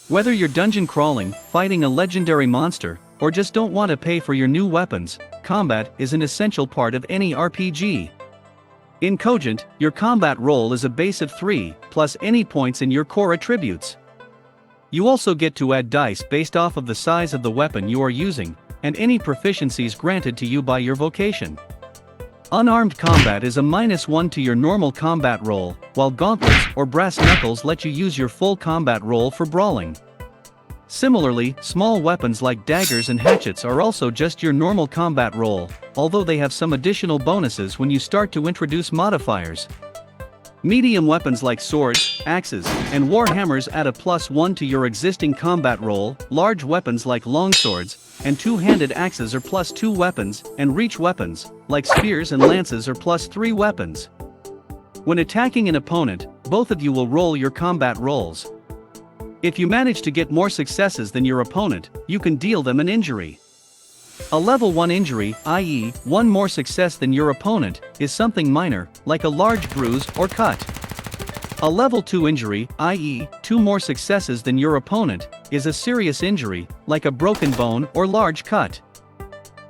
Whether you're dungeon crawling, fighting a legendary monster, or just don't want to pay for your new weapons, combat is an essential part of any RPG. In Cogent, your combat roll is a base of 3, plus any points in your core attributes. You also get to add dice based off of the size of the weapon you are using, and any proficiencies granted to you by your vocation. Unarmed combat is a -1 to your normal combat roll, while gauntlets or brass knuckles let you use your full combat roll for brawling. Similarly, small weapons like daggers and hatchets are also just your normal combat roll, although they have some additional bonuses when you start to introduce modifiers. Medium weapons like swords, axes, and warhammers add a +1 to your existing combat roll. Large weapons like longswords and two-handed axes are +2 weapons, and reach weapons, like spears and lances, are +3 weapons. When attacking an opponent, both of you will roll your combat rolls. If you manage to get more successes than your opponent, you can deal them an injury. A level 1 injury, i.e., one more success than your opponent, is something minor, like a large bruise or cut. A level 2 injury, i.e., 2 more successes than your opponent, is a serious injury, like a broken bone or large cut.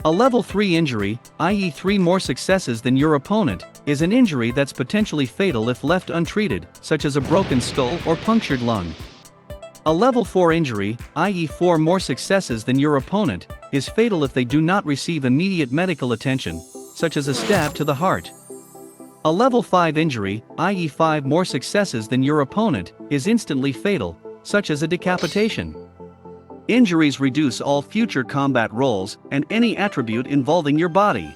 A level 3 injury, i.e., 3 more successes than your opponent, is an injury that's potentially fatal if left untreated, such as a broken skull or punctured lung. A level 4 injury, i.e., 4 more successes than your opponent, is fatal if they do not receive immediate medical attention, such as a stab to the heart. A level 5 injury, i.e., 5 more successes than your opponent, is instantly fatal, such as a decapitation. Injuries reduce all future combat rolls and any attribute involving your body.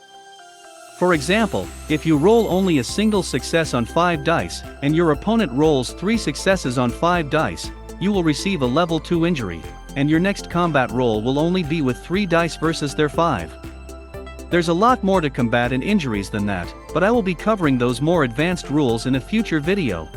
For example, if you roll only a single success on 5 dice, and your opponent rolls 3 successes on 5 dice, you will receive a level 2 injury, and your next combat roll will only be with 3 dice versus their 5. There's a lot more to combat and injuries than that, but I will be covering those more advanced rules in a future video.